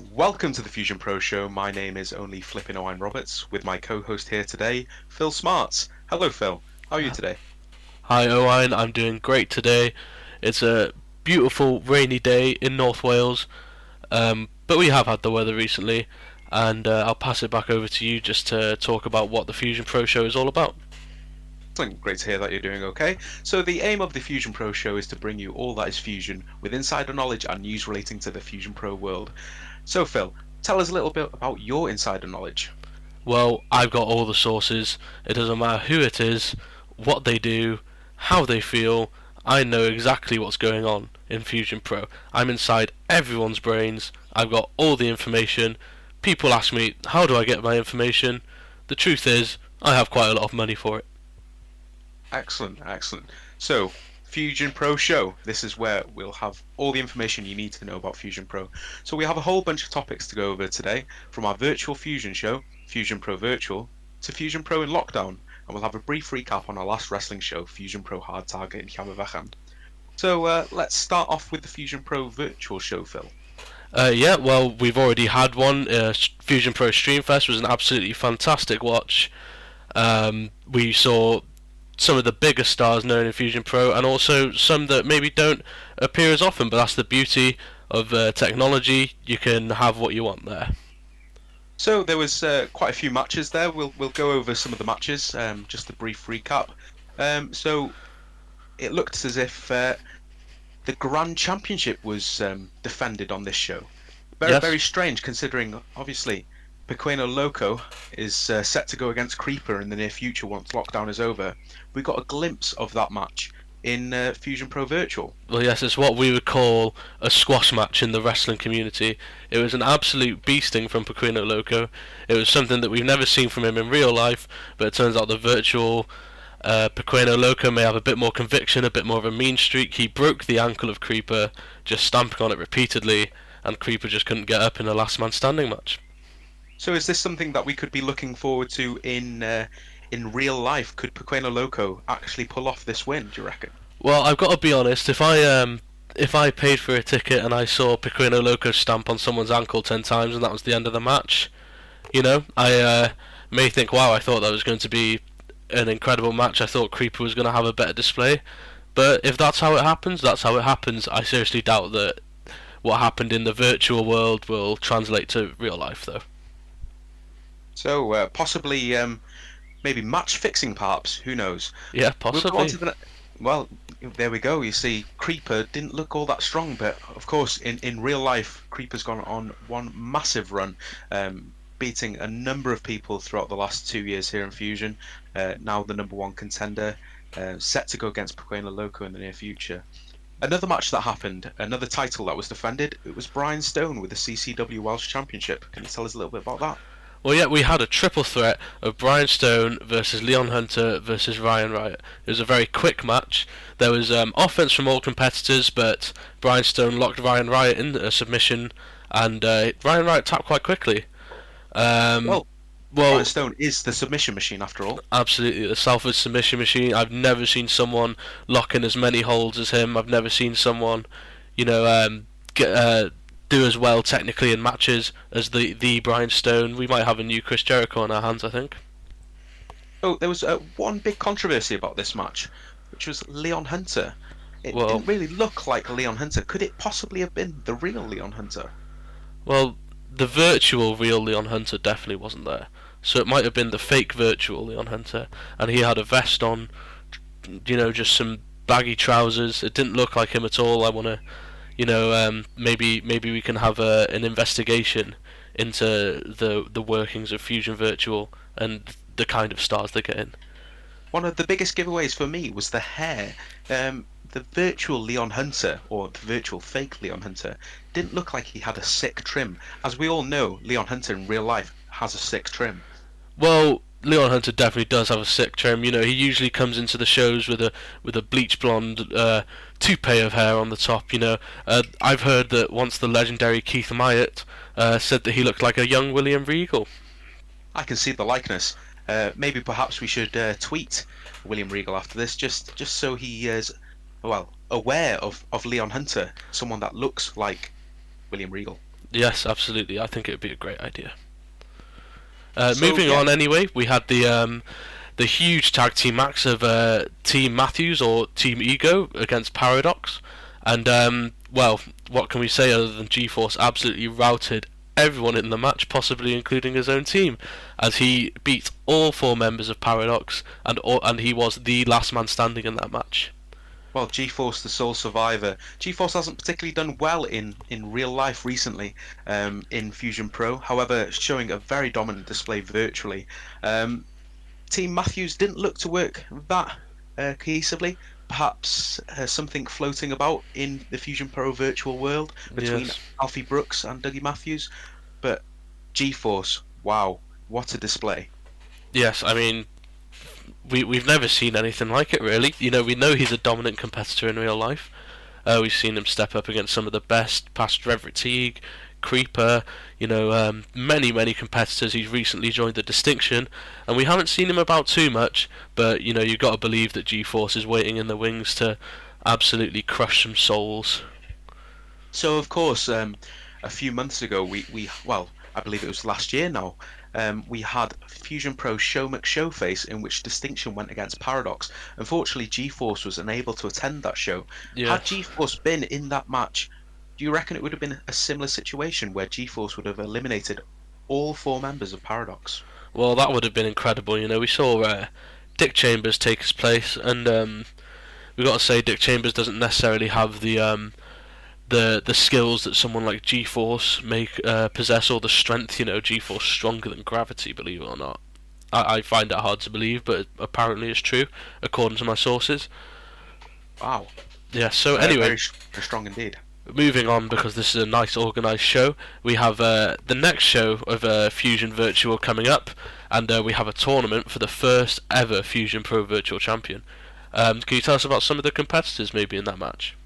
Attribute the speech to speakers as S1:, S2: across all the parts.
S1: Welcome to the Fusion Pro Show. My name is only flipping Owain Roberts with my co-host here today, Phil Smarts. Hello, Phil. How are you today?
S2: Hi Owain, I'm doing great today. It's a beautiful rainy day in North Wales, but we have had the weather recently, and I'll pass it back over to you just to talk about what the Fusion Pro Show is all about.
S1: Excellent. Great to hear that you're doing okay. So the aim of the Fusion Pro Show is to bring you all that is Fusion with insider knowledge and news relating to the Fusion Pro world. So Phil, tell us a little bit about your insider knowledge.
S2: Well, I've got all the sources. It doesn't matter who it is, what they do, how they feel. I know exactly what's going on in Fusion Pro. I'm inside everyone's brains. I've got all the information. People ask me, how do I get my information? The truth is, I have quite a lot of money for it.
S1: Excellent, excellent. So, Fusion Pro Show. This is where we'll have all the information you need to know about Fusion Pro. So we have a whole bunch of topics to go over today, from our virtual Fusion show, Fusion Pro Virtual, to Fusion Pro in lockdown, and we'll have a brief recap on our last wrestling show, Fusion Pro Hard Target in Llanfairpwllgwyngyllgogerychwyrndrobwllllantysiliogogogoch. So let's start off with the Fusion Pro Virtual show, Phil.
S2: Yeah, well, we've already had one. Fusion Pro Streamfest was an absolutely fantastic watch. We saw some of the biggest stars known in Fusion Pro, and also some that maybe don't appear as often, but that's the beauty of technology. You can have what you want there.
S1: So there was quite a few matches there. We'll go over some of the matches, just a brief recap. So it looked as if the Grand Championship was defended on this show. Very,
S2: Yes.
S1: very strange considering, obviously, Pequeno Loco is set to go against Creeper in the near future once lockdown is over. We got a glimpse of that match in Fusion Pro Virtual.
S2: Well, yes, it's what we would call a squash match in the wrestling community. It was an absolute beasting from Pequeno Loco. It was something that we've never seen from him in real life, but it turns out the virtual Pequeno Loco may have a bit more conviction, a bit more of a mean streak. He broke the ankle of Creeper, just stamping on it repeatedly, and Creeper just couldn't get up in a last man standing match.
S1: So is this something that we could be looking forward to in real life? Could Pequeno Loco actually pull off this win, do you reckon?
S2: Well, I've got to be honest. If I paid for a ticket and I saw Pequeno Loco stamp on someone's ankle 10 times and that was the end of the match, I may think, wow, I thought that was going to be an incredible match. I thought Creeper was going to have a better display. But if that's how it happens, that's how it happens. I seriously doubt that what happened in the virtual world will translate to real life, though.
S1: So possibly maybe match fixing perhaps, who knows?
S2: Yeah,
S1: We'll go on
S2: possibly.
S1: to the well, there we go. You see, Creeper didn't look all that strong, but of course, in real life, Creeper's gone on one massive run, beating a number of people throughout the last 2 years here in Fusion. Now the number one contender, set to go against Pequeno Loco in the near future. Another match that happened, another title that was defended, it was Brian Stone with the CCW Welsh Championship. Can you tell us a little bit about that?
S2: Well, yeah, we had a triple threat of Brian Stone versus Leon Hunter versus Ryan Riot. It was a very quick match. There was offense from all competitors, but Brian Stone locked Ryan Riot in a submission, and Ryan Riot tapped quite quickly. Um,
S1: Well,
S2: well,
S1: Brian Stone is the submission machine after all.
S2: absolutely, the Salford submission machine. I've never seen someone lock in as many holds as him. I've never seen someone, you know, get do as well technically in matches as the Brian Stone. We might have a new Chris Jericho on our hands, I think.
S1: Oh, there was one big controversy about this match, which was Leon Hunter. It
S2: Well,
S1: didn't really look like Leon Hunter. Could it possibly have been the real Leon Hunter?
S2: well, the virtual real Leon Hunter definitely wasn't there. So it might have been the fake virtual Leon Hunter, and he had a vest on, just some baggy trousers. It didn't look like him at all. I want to, maybe we can have an investigation into the workings of Fusion Virtual and the kind of stars they get in.
S1: One of the biggest giveaways for me was the hair. The virtual Leon Hunter, or the virtual fake Leon Hunter, didn't look like he had a sick trim. As we all know, Leon Hunter in real life has a sick trim.
S2: Well, Leon Hunter definitely does have a sick trim. He usually comes into the shows with a bleach blonde toupee of hair on the top. I've heard that once the legendary Keith Myatt said that he looked like a young William Regal.
S1: I can see the likeness. Maybe perhaps we should tweet William Regal after this, just so he is, well, aware of Leon Hunter, someone that looks like William Regal.
S2: Yes, absolutely. I think it would be a great idea.
S1: So
S2: Moving
S1: yeah,
S2: on, anyway, we had the huge tag team match of Team Matthews or Team Ego against Paradox, and well, what can we say other than G-Force absolutely routed everyone in the match, possibly including his own team, as he beat all four members of Paradox, and he was the last man standing in that match.
S1: well, G-Force, the sole survivor. G-Force hasn't particularly done well in real life recently in Fusion Pro. However, showing a very dominant display virtually. Um, Team Matthews didn't look to work that cohesively. Perhaps something floating about in the Fusion Pro virtual world between
S2: Yes.
S1: Alfie Brooks and Dougie Matthews. But G-Force, wow, what a display!
S2: Yes, I mean, we've never seen anything like it really. We know he's a dominant competitor in real life. We've seen him step up against some of the best, past Reverend Teague, Creeper, many competitors. He's recently joined the Distinction, and we haven't seen him about too much. But you've got to believe that G-Force is waiting in the wings to absolutely crush some souls.
S1: So of course, a few months ago, we well, I believe it was last year now. We had Fusion Pro Show McShowface in which Distinction went against Paradox. Unfortunately, G-Force was unable to attend that show. Had
S2: Yes.
S1: G-Force been in that match, do you reckon it would have been a similar situation where G-Force would have eliminated all four members of Paradox?
S2: Well, that would have been incredible. We saw Dick Chambers take his place, and we got to say Dick Chambers doesn't necessarily have the skills that someone like G-Force may possess, or the strength. G-Force stronger than gravity, believe it or not. I find it hard to believe, but apparently it's true, according to my sources.
S1: Wow,
S2: Yeah, so
S1: very,
S2: anyway,
S1: very strong indeed.
S2: moving on, because this is a nice organised show, we have the next show of Fusion Virtual coming up, and we have a tournament for the first ever Fusion Pro Virtual Champion. Can you tell us about some of the competitors maybe in that match?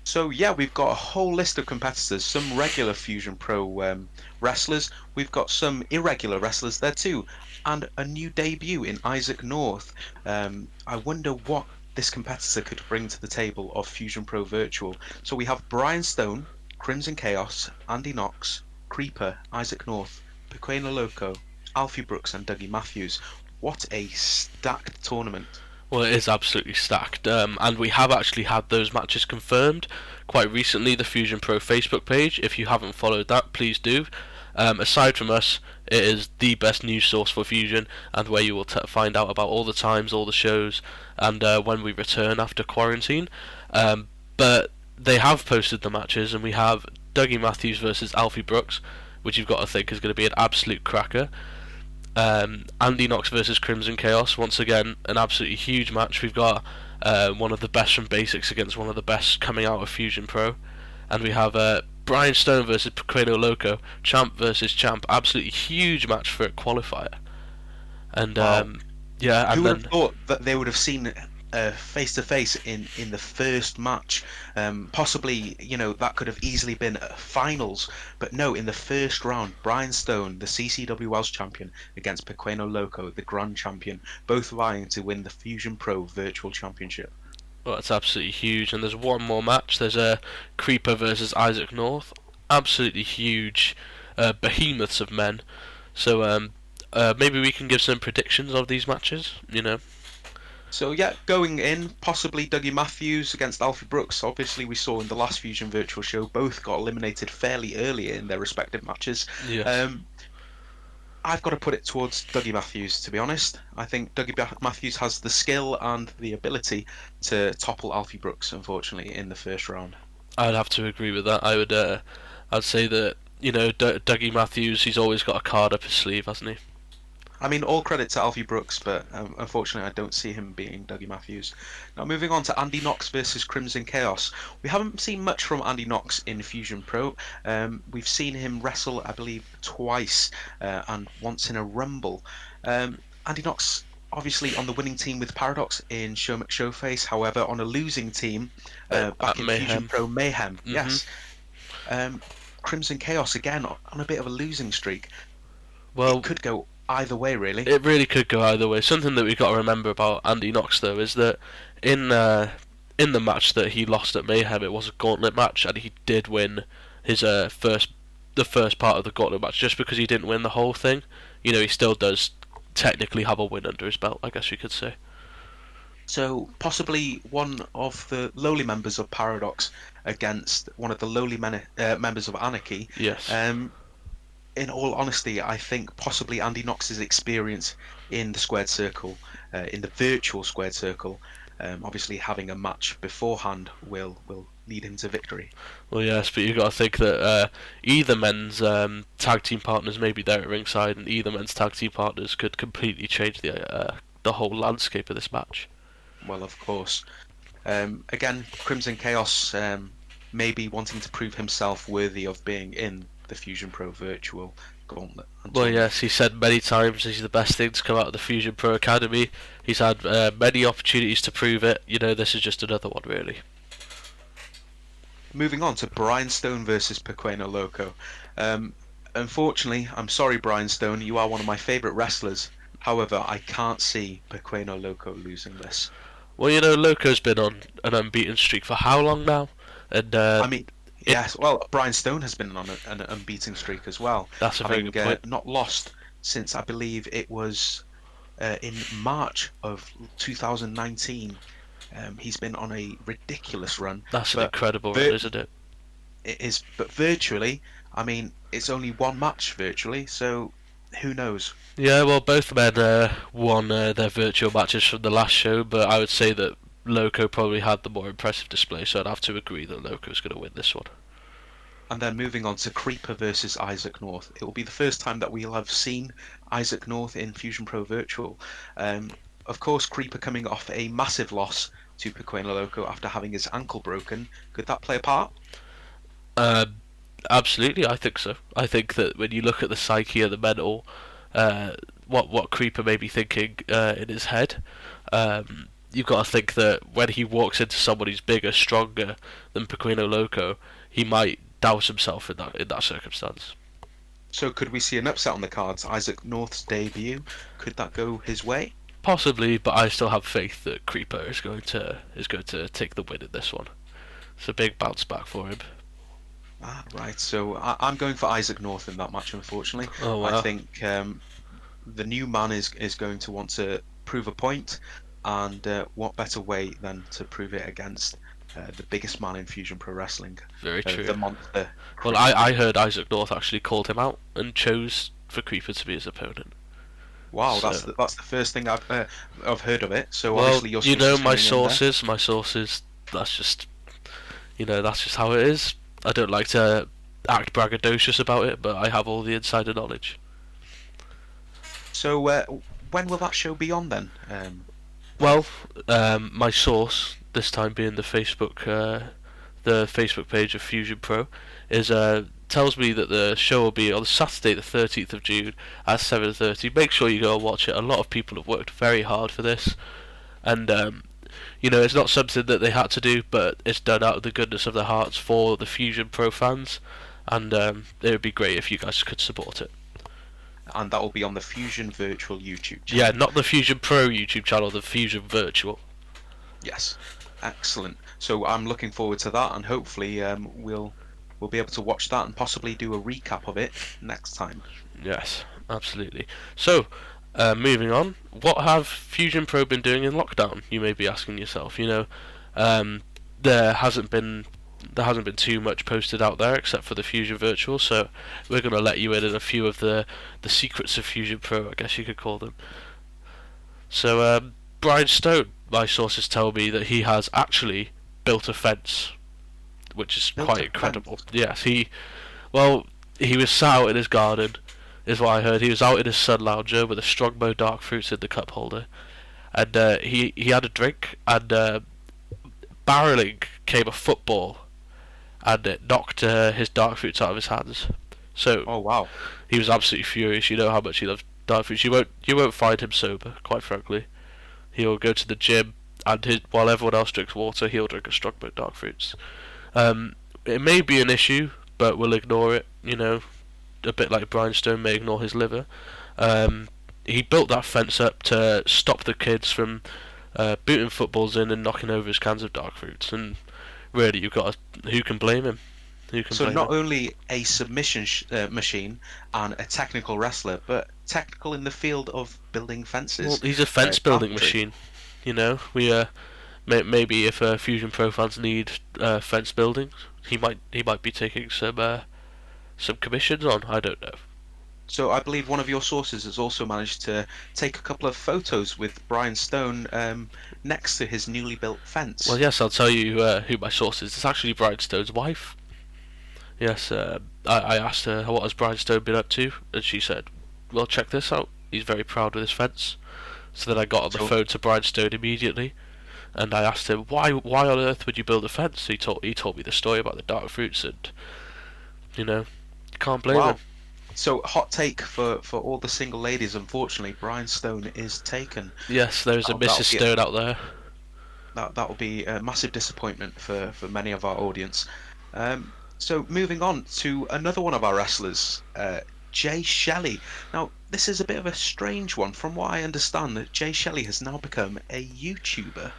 S1: So yeah, we've got a whole list of competitors, some regular Fusion Pro wrestlers, we've got some irregular wrestlers there too, and a new debut in Isaac North. I wonder what this competitor could bring to the table of Fusion Pro Virtual. So we have Brian Stone, Crimson Chaos, Andy Knox, Creeper, Isaac North, Pequeno Loco, Alfie Brooks, and Dougie Matthews. What a stacked tournament.
S2: Well, it is absolutely stacked, and we have actually had those matches confirmed quite recently. The Fusion Pro Facebook page, if you haven't followed that, please do. Aside from us, it is the best news source for Fusion, and where you will find out about all the times, all the shows, and when we return after quarantine. But they have posted the matches, and we have Dougie Matthews versus Alfie Brooks, which you've got to think is going to be an absolute cracker. Andy Knox versus Crimson Chaos, once again an absolutely huge match. We've got one of the best from Basics against one of the best coming out of Fusion Pro, and we have Brian Stone versus Pequeno Loco, champ versus champ, absolutely huge match for a qualifier. And
S1: Wow.
S2: yeah,
S1: Who
S2: and
S1: would
S2: then
S1: have thought that they would have seen face to face in the first match? Possibly, that could have easily been finals, but no, in the first round, Brian Stone, the CCW Welsh champion, against Pequeno Loco, the Grand champion, both vying to win the Fusion Pro Virtual Championship.
S2: well, it's absolutely huge. And there's one more match. There's a Creeper versus Isaac North, absolutely huge behemoths of men. So maybe we can give some predictions of these matches.
S1: So yeah, going in, possibly Dougie Matthews against Alfie Brooks. Obviously, we saw in the last Fusion Virtual show, both got eliminated fairly early in their respective matches.
S2: Yes.
S1: Um, I've got to put it towards Dougie Matthews, to be honest. I think Matthews has the skill and the ability to topple Alfie Brooks, unfortunately, in the first round.
S2: I'd have to agree with that. I'd say that Dougie Matthews, he's always got a card up his sleeve, hasn't he?
S1: I mean, all credit to Alfie Brooks, but unfortunately, I don't see him being Dougie Matthews. Now, moving on to Andy Knox versus Crimson Chaos. We haven't seen much from Andy Knox in Fusion Pro. We've seen him wrestle, I believe, twice and once in a Rumble. Andy Knox, obviously, on the winning team with Paradox in Show McShowface, however, on a losing team back in
S2: Mayhem.
S1: Fusion Pro Mayhem.
S2: Mhm.
S1: Yes. Crimson Chaos, again, on a bit of a losing streak.
S2: Well,
S1: It could go either way, really.
S2: it really could go either way. Something that we've got to remember about Andy Knox, though, is that in the match that he lost at Mayhem, it was a gauntlet match, and he did win his first the first part of the gauntlet match, just because he didn't win the whole thing. You know, he still does technically have a win under his belt, I guess you could say.
S1: So possibly one of the lowly members of Paradox against one of the lowly members of Anarky.
S2: Yes.
S1: In all honesty, I think possibly Andy Knox's experience in the squared circle, in the virtual squared circle, obviously having a match beforehand will lead him to victory.
S2: Well, yes, but you've got to think that either men's tag team partners may be there at ringside, and either men's tag team partners could completely change the whole landscape of this match.
S1: Well, of course. Again, Crimson Chaos maybe wanting to prove himself worthy of being in the Fusion Pro Virtual Gauntlet.
S2: Well, yes, he said many times he's the best thing to come out of the Fusion Pro Academy. He's had many opportunities to prove it. You know, this is just another one, really.
S1: Moving on to Brian Stone versus Pequeno Loco. Unfortunately, I'm sorry, Brian Stone, you are one of my favourite wrestlers. However, I can't see Pequeno Loco losing this.
S2: Well, you know, Loco's been on an unbeaten streak for how long now? And
S1: I mean, yes, well, Brian Stone has been on an unbeaten streak as well.
S2: That's a very good point.
S1: Not lost since I believe it was in March of 2019. He's been on a ridiculous run.
S2: That's an incredible run, isn't it?
S1: It is, but virtually, I mean, it's only one match virtually, so who knows?
S2: Yeah, well, both men won their virtual matches from the last show, but I would say that Loco probably had the more impressive display, so I'd have to agree that Loco's going to win this one.
S1: And then moving on to Creeper versus Isaac North. It will be the first time that we'll have seen Isaac North in Fusion Pro Virtual. Of course, Creeper coming off a massive loss to Pequeno Loco after having his ankle broken. Could that play a part?
S2: Absolutely, I think so. I think that when you look at the psyche of the mental, what Creeper may be thinking in his head, you've got to think that when he walks into someone who's bigger, stronger than Pequeno Loco, he might doubt himself in that circumstance.
S1: So could we see an upset on the cards? Isaac North's debut, could that go his way?
S2: Possibly, but I still have faith that Creeper is going to take the win in this one. It's a big bounce back for him.
S1: Ah, right. So I'm going for Isaac North in that match, unfortunately.
S2: Oh, wow.
S1: I think the new man is going to want to prove a point, and what better way than to prove it against the biggest man in Fusion Pro Wrestling.
S2: Very true.
S1: The monster.
S2: Well, I heard Isaac North actually called him out and chose for Creeper to be his opponent.
S1: Wow,
S2: So-
S1: that's the first thing I've heard of it. So
S2: Well,
S1: obviously your
S2: you know my
S1: sources
S2: sources. That's just, that's just how it is. I don't like to act braggadocious about it, but I have all the insider knowledge.
S1: So when will that show be on then?
S2: Well, my source, this time being the Facebook page of Fusion Pro, tells me that the show will be on Saturday the 13th of June at 7:30. Make sure you go and watch it. A lot of people have worked very hard for this, and it's not something that they had to do, but it's done out of the goodness of their hearts for the Fusion Pro fans, and it would be great if you guys could support it.
S1: And that will be on the Fusion Virtual YouTube channel.
S2: Yeah, not the Fusion Pro YouTube channel, the Fusion Virtual.
S1: Yes, excellent. So I'm looking forward to that, and hopefully we'll be able to watch that and possibly do a recap of it next time.
S2: Yes, absolutely. So, moving on, what have Fusion Pro been doing in lockdown? You may be asking yourself. There hasn't been too much posted out there except for the Fusion Virtual, so we're going to let you in on a few of the secrets of Fusion Pro, I guess you could call them. So, Brian Stone, my sources tell me that he has actually built a fence, which is quite incredible. Yes, he was sat out in his garden, is what I heard. He was out in his sun lounger with a Strongbow dark fruits in the cup holder, and he had a drink, and barreling came a football, and it knocked his dark fruits out of his hands. So,
S1: oh wow,
S2: he was absolutely furious. You know how much he loves dark fruits. You won't find him sober, quite frankly. He'll go to the gym, and while everyone else drinks water, he'll drink a Strongbow dark fruits. It may be an issue, but we'll ignore it. A bit like Brian Stone may ignore his liver. He built that fence up to stop the kids from booting footballs in and knocking over his cans of dark fruits. And really, who can blame him? Who can
S1: So
S2: blame
S1: not
S2: him?
S1: only a submission machine and a technical wrestler, but technical in the field of building
S2: Well,
S1: fences,
S2: he's a fence building
S1: carpentry.
S2: machine. You know, we maybe if Fusion Pro fans need fence building, he might be taking some commissions on. I don't know.
S1: So I believe one of your sources has also managed to take a couple of photos with Brian Stone next to his newly built
S2: Well,
S1: fence.
S2: yes, I'll tell you who my source is. It's actually Brian Stone's wife. Yes, I asked her what has Brian Stone been up to, and she said, "Well, check this out. He's very proud with his fence." So then I got on the
S1: So
S2: phone to Brian Stone immediately, and I asked him why on earth would you build a fence? He told me the story about the dark fruits, and you can't blame him.
S1: wow. So hot take for all the single ladies. Unfortunately, Brian Stone is taken.
S2: Yes, there's a
S1: That'll
S2: Mrs.
S1: be
S2: Stone out there.
S1: that'll be a massive disappointment for many of our audience. So moving on to another one of our wrestlers, Jay Shelley. Now this is a bit of a strange one. From what I understand, that Jay Shelley has now become a YouTuber.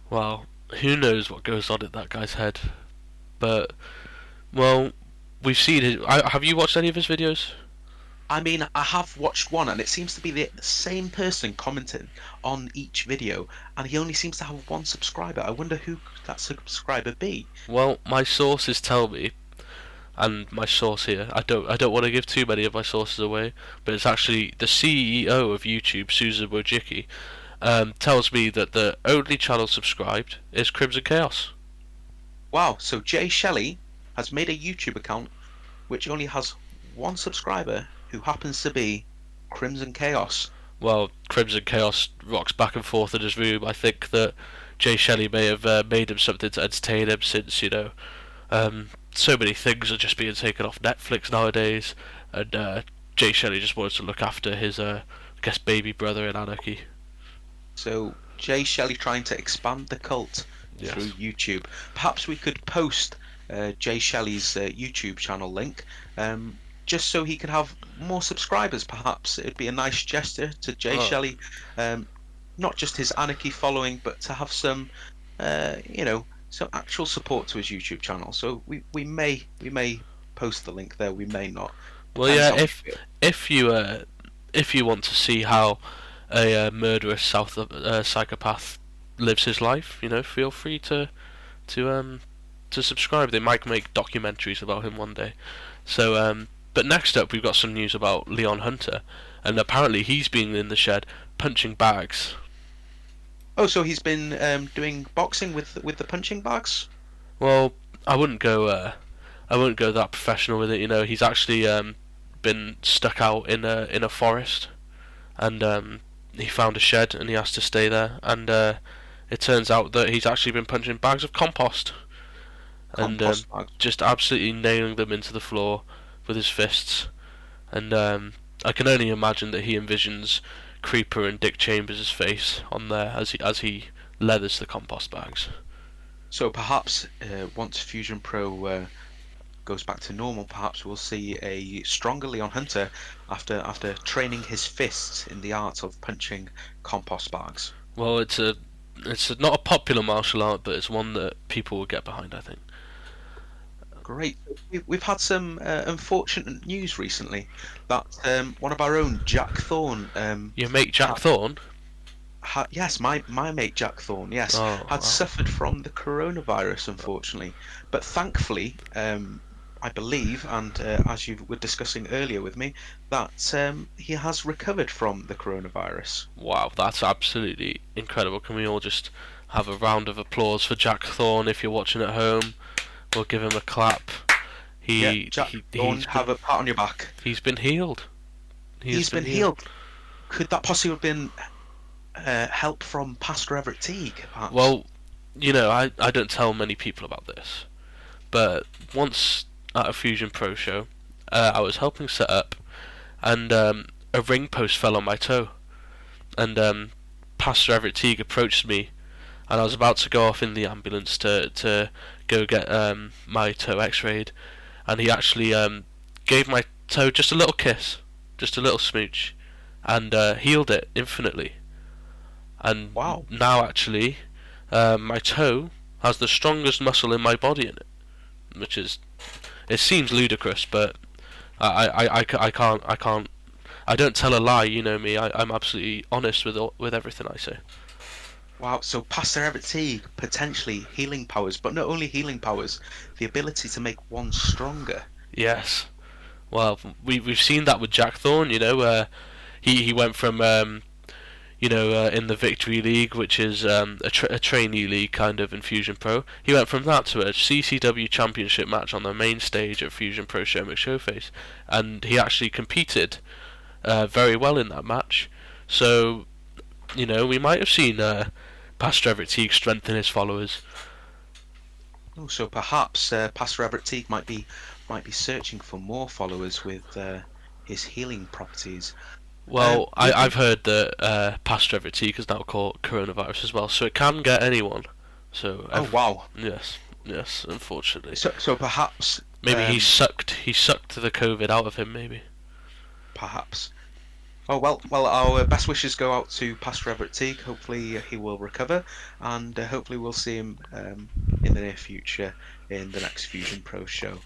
S2: Well, who knows what goes on in that guy's head? But well, we've seen his. Have you watched any of his videos?
S1: I mean, I have watched one, and it seems to be the same person commenting on each video, and he only seems to have one subscriber. I wonder who could that subscriber be?
S2: Well, my sources tell me, and my source here, I don't want to give too many of my sources away, but it's actually the CEO of YouTube, Susan Wojcicki, tells me that the only channel subscribed is Crimson Chaos.
S1: Wow, so Jay Shelley has made a YouTube account which only has one subscriber, who happens to be Crimson Chaos.
S2: Well, Crimson Chaos rocks back and forth in his room. I think that Jay Shelley may have made him something to entertain him since, so many things are just being taken off Netflix nowadays, and Jay Shelley just wanted to look after his, I guess, baby brother in Anarky.
S1: So Jay Shelley trying to expand the cult through
S2: Yes.
S1: YouTube. Perhaps we could post Jay Shelley's YouTube channel link, just so he could have more subscribers. Perhaps it'd be a nice gesture to Jay
S2: Oh.
S1: Shelley, um, not just his Anarchy following, but to have some, some actual support to his YouTube channel. So we may post the link there. We may not.
S2: Well,
S1: Depends
S2: yeah.
S1: how we
S2: If
S1: feel.
S2: if you uh, if you want to see how a murderous psychopath lives his life, feel free to to subscribe. They might make documentaries about him one day. So, but next up, we've got some news about Leon Hunter, and apparently he's been in the shed punching bags.
S1: Oh, so he's been doing boxing with the punching bags.
S2: Well, I wouldn't go. I wouldn't go that professional with it. He's actually been stuck out in a forest, and he found a shed and he has to stay there. And it turns out that he's actually been punching bags of compost and
S1: Compost bags.
S2: just absolutely nailing them into the floor with his fists. And I can only imagine that he envisions Creeper and Dick Chambers' face on there as he leathers the compost bags.
S1: So perhaps once Fusion Pro goes back to normal, perhaps we'll see a stronger Leon Hunter after training his fists in the art of punching compost bags.
S2: Well, not a popular martial art, but it's one that people will get behind, I think.
S1: Great. We've had some unfortunate news recently that one of our own, Jack Thorne,
S2: Your mate Jack
S1: had,
S2: Thorne?
S1: yes, my mate Jack Thorne, yes,
S2: Oh,
S1: had
S2: wow.
S1: suffered from the coronavirus, unfortunately. But thankfully, I believe, and as you were discussing earlier with me, that he has recovered from the coronavirus.
S2: Wow, that's absolutely incredible. Can we all just have a round of applause for Jack Thorne if you're watching at home? We'll give him a clap.
S1: Yeah,
S2: He,
S1: Jack
S2: he
S1: Thorne,
S2: he's
S1: have
S2: been
S1: a pat on your back.
S2: he's been healed. He has
S1: He's been healed. Could that possibly have been help from Pastor Everett Teague, perhaps?
S2: Well, I don't tell many people about this, but once at a Fusion Pro show, I was helping set up, and a ring post fell on my toe, and Pastor Everett Teague approached me, and I was about to go off in the ambulance to go get my toe X-rayed, and he actually gave my toe just a little kiss, just a little smooch, and healed it infinitely. And
S1: Wow.
S2: now actually, my toe has the strongest muscle in my body in it, which is It seems ludicrous, but I can't. I don't tell a lie. You know me. I'm absolutely honest with everything I say.
S1: Wow, so Pastor Everett Teague, potentially healing powers, but not only healing powers, the ability to make one stronger.
S2: Yes. Well, we've seen that with Jack Thorne. He went from in the Victory League, which is a trainee league kind of in Fusion Pro. He went from that to a CCW Championship match on the main stage at Fusion Pro Showmix Showface, and he actually competed very well in that match. So, we might have seen Pastor Everett Teague strengthen his followers.
S1: Oh, so perhaps Pastor Everett Teague might be searching for more followers with his healing properties.
S2: Well, I've heard that Pastor Everett Teague has now caught coronavirus as well, so it can get anyone. So
S1: oh wow.
S2: Yes, unfortunately.
S1: So perhaps
S2: maybe he sucked the COVID out of him. Maybe.
S1: Perhaps. Oh well. Our best wishes go out to Pastor Everett Teague. Hopefully he will recover, and hopefully we'll see him in the near future in the next Fusion Pro show.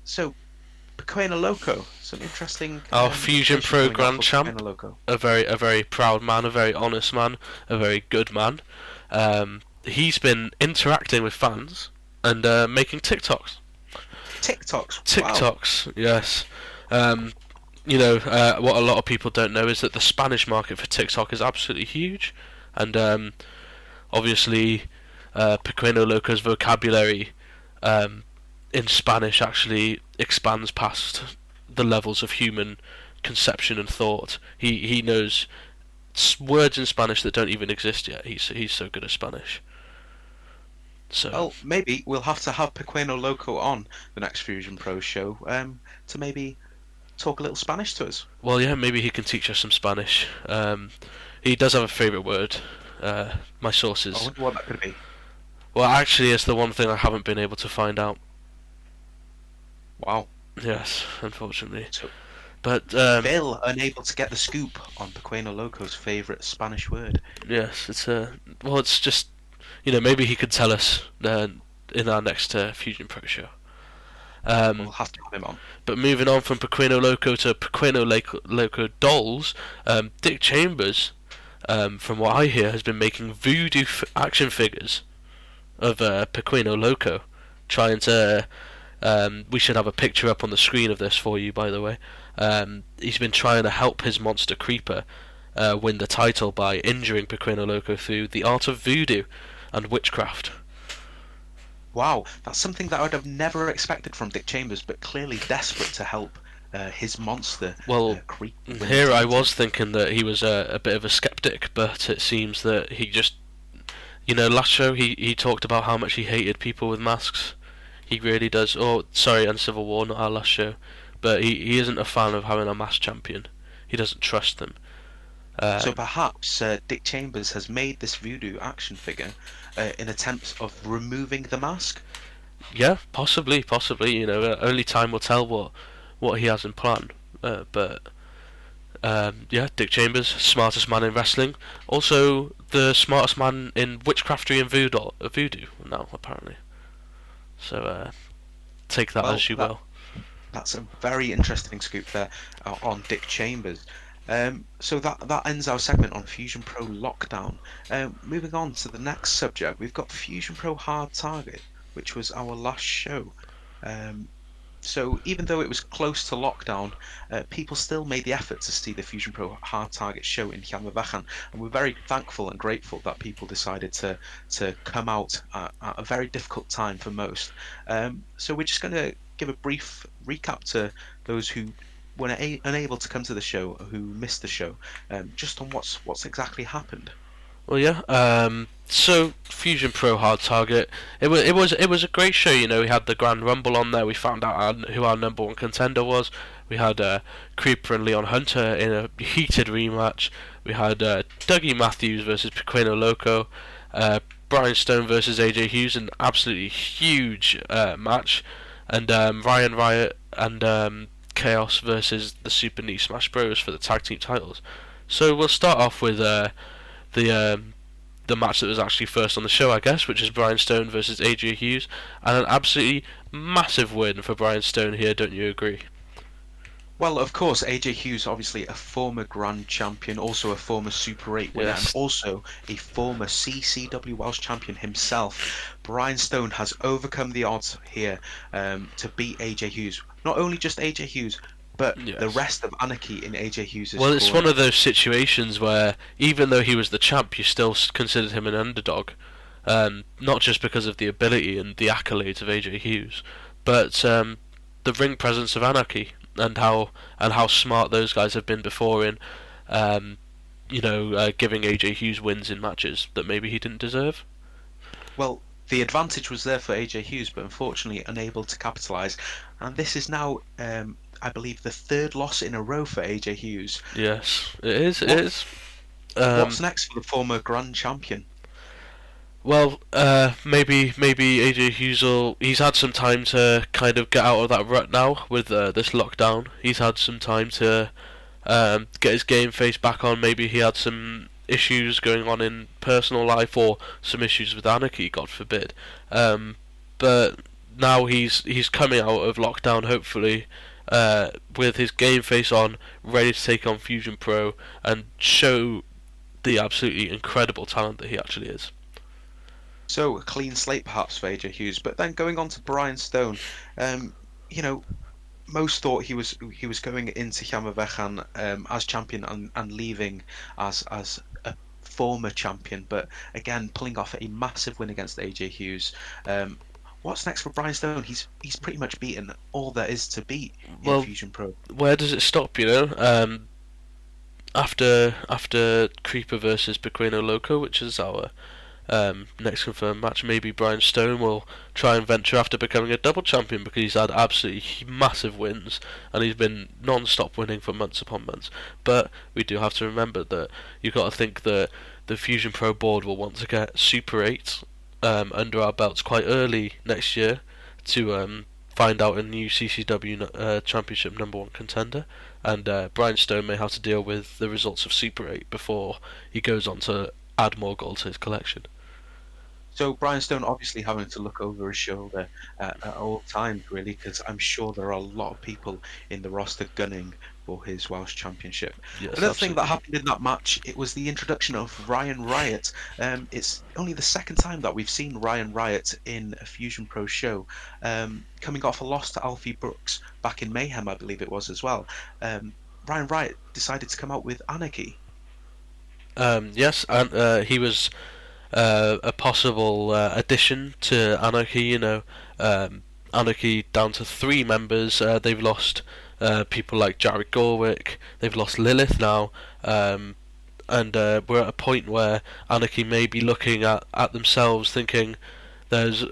S1: So, Pequeno Loco, some interesting.
S2: Our Fusion Pro Grand Champ,
S1: Loco.
S2: a very proud man, a very honest man, a very good man. He's been interacting with fans and making TikToks.
S1: TikToks.
S2: Wow. Yes. What a lot of people don't know is that the Spanish market for TikTok is absolutely huge, and obviously Pequeno Loco's vocabulary in Spanish actually expands past the levels of human conception and thought. He knows words in Spanish that don't even exist yet. He's so good at Spanish. So
S1: well, maybe we'll have to have Pequeno Loco on the next Fusion Pro show to maybe talk a little Spanish to us.
S2: Well, yeah, maybe he can teach us some Spanish. He does have a favourite word. My sources.
S1: I wonder what that could be.
S2: Well, actually, it's the one thing I haven't been able to find out.
S1: Wow.
S2: Yes, unfortunately.
S1: So,
S2: but
S1: Bill unable to get the scoop on Pequeno Loco's favourite Spanish word.
S2: Yes, it's just maybe he could tell us in our next Fusion Pro show.
S1: We'll have to have him on.
S2: But moving on from Pequeno Loco to Pequeno Loco dolls, Dick Chambers, from what I hear, has been making voodoo action figures of Pequeno Loco, trying to. We should have a picture up on the screen of this for you, by the way. He's been trying to help his monster Creeper win the title by injuring Pequeno Loco through the art of voodoo and witchcraft.
S1: Wow, that's something that I would have never expected from Dick Chambers, but clearly desperate to help his monster.
S2: Well, here I was thinking that he was a bit of a skeptic, but it seems that he just, last show he talked about how much he hated people with masks. He really does. Oh, sorry, and Civil War, not our last show. But he isn't a fan of having a masked champion. He doesn't trust them.
S1: So perhaps Dick Chambers has made this voodoo action figure in attempts of removing the mask?
S2: Yeah, possibly. Only time will tell what he has in plan. But Dick Chambers, smartest man in wrestling. Also, the smartest man in witchcraftery and voodoo now, apparently. So take that as you will.
S1: That's a very interesting scoop there on Dick Chambers. So that ends our segment on Fusion Pro Lockdown. Moving on to the next subject, we've got Fusion Pro Hard Target, which was our last show. So even though it was close to lockdown, people still made the effort to see the Fusion Pro Hard Target show in Llanfairpwllgwyngyllgogerychwyrndrobwllllantysiliogogogoch, and we're very thankful and grateful that people decided to come out at a very difficult time for most. So we're just going to give a brief recap to those who were unable to come to the show, who missed the show, just on what's exactly happened.
S2: Well, yeah. So Fusion Pro Hard Target, it was a great show. We had the Grand Rumble on there. We found out who our number one contender was. We had Creeper and Leon Hunter in a heated rematch. We had Dougie Matthews versus Pequeno Loco. Brian Stone versus AJ Hughes, an absolutely huge match. And Ryan Riot and Chaos versus the Super Knee Smash Bros for the tag team titles. So we'll start off with the the match that was actually first on the show, I guess, which is Brian Stone versus AJ Hughes, and an absolutely massive win for Brian Stone here. Don't you agree?
S1: Well, of course, AJ Hughes, obviously a former Grand Champion, also a former Super 8 winner, and
S2: Yes.
S1: also a former CCW Welsh Champion himself. Brian Stone has overcome the odds here to beat AJ Hughes. Not only just AJ Hughes, but the
S2: Yes.
S1: rest of Anarky in AJ Hughes'
S2: Well, it's one
S1: corner.
S2: of those situations where even though he was the champ, you still considered him an underdog. Not just because of the ability and the accolades of AJ Hughes, but the ring presence of Anarky and how smart those guys have been before in, giving AJ Hughes wins in matches that maybe he didn't deserve.
S1: Well, the advantage was there for AJ Hughes, but unfortunately unable to capitalise. And this is now, I believe, the third loss in a row for AJ Hughes.
S2: Yes, it is. It
S1: What
S2: is.
S1: What's next for the former Grand Champion?
S2: Well, maybe AJ Hughes he's had some time to kind of get out of that rut now with this lockdown. He's had some time to get his game face back on. Maybe he had some issues going on in personal life or some issues with Anarchy, God forbid. But now he's coming out of lockdown, hopefully, with his game face on, ready to take on Fusion Pro and show the absolutely incredible talent that he actually is.
S1: So a clean slate perhaps for AJ Hughes, but then going on to Brian Stone, um, you know, most thought he was going into Llanfairpwllgwyngyllgogerychwyrndrobwllllantysiliogogogoch as champion and leaving as a former champion, but again pulling off a massive win against AJ Hughes. What's next for Brian Stone? He's pretty much beaten all there is to beat in
S2: Well,
S1: Fusion Pro.
S2: where does it stop? After Creeper versus Pequeno Loco, which is our next confirmed match, maybe Brian Stone will try and venture after becoming a double champion because he's had absolutely massive wins and he's been non-stop winning for months upon months. But we do have to remember that you've got to think that the Fusion Pro board will want to get Super 8 under our belts quite early next year to find out a new CCW Championship #1 contender, and Brian Stone may have to deal with the results of Super 8 before he goes on to add more gold to his collection.
S1: So Brian Stone obviously having to look over his shoulder at all times, really, because I'm sure there are a lot of people in the roster gunning for his Welsh Championship.
S2: Yes,
S1: Another thing that
S2: absolutely.
S1: happened in that match, it was the introduction of Ryan Riot. It's only the second time that we've seen Ryan Riot in a Fusion Pro show, coming off a loss to Alfie Brooks back in Mayhem, I believe it was as well. Ryan Riot decided to come out with Anarky.
S2: Yes, and he was a possible addition to Anarchy. Anarchy down to 3 members. They've lost people like Jared Gorwick. They've lost Lilith now, and we're at a point where Anarchy may be looking at themselves, thinking, "There's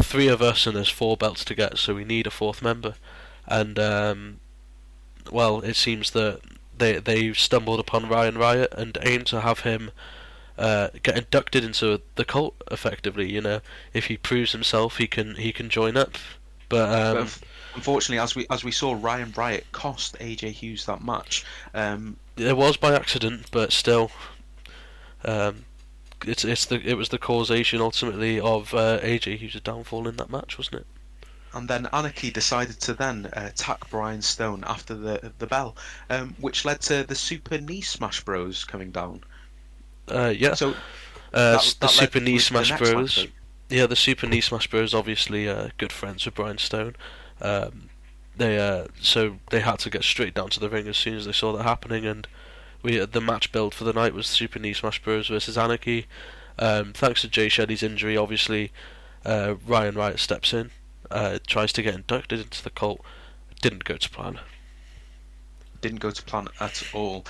S2: 3 of us and there's 4 belts to get, so we need a 4th member." And well, it seems that they've stumbled upon Ryan Riot and aim to have him get inducted into the cult effectively. If he proves himself, he can join up. But
S1: But unfortunately, as we saw, Ryan Riot cost AJ Hughes that match.
S2: it was by accident, but still, um, it was the causation ultimately of AJ Hughes' downfall in that match, wasn't it?
S1: And then Anarchy decided to then attack Brian Stone after the bell, which led to the Super Knee Smash Bros coming down.
S2: Yeah.
S1: So
S2: The
S1: that led
S2: Super Knee
S1: to the
S2: Smash
S1: next
S2: Bros.
S1: match.
S2: Yeah, the Super Knee Smash Bros. Obviously good friends with Brian Stone. They had to get straight down to the ring as soon as they saw that happening, and the match build for the night was Super Knee Smash Bros. Versus Anarchy. Thanks to Jay Shelley's injury, obviously, Ryan Riot steps in, tries to get inducted into the cult. Didn't go to plan.
S1: Didn't go to plan at all.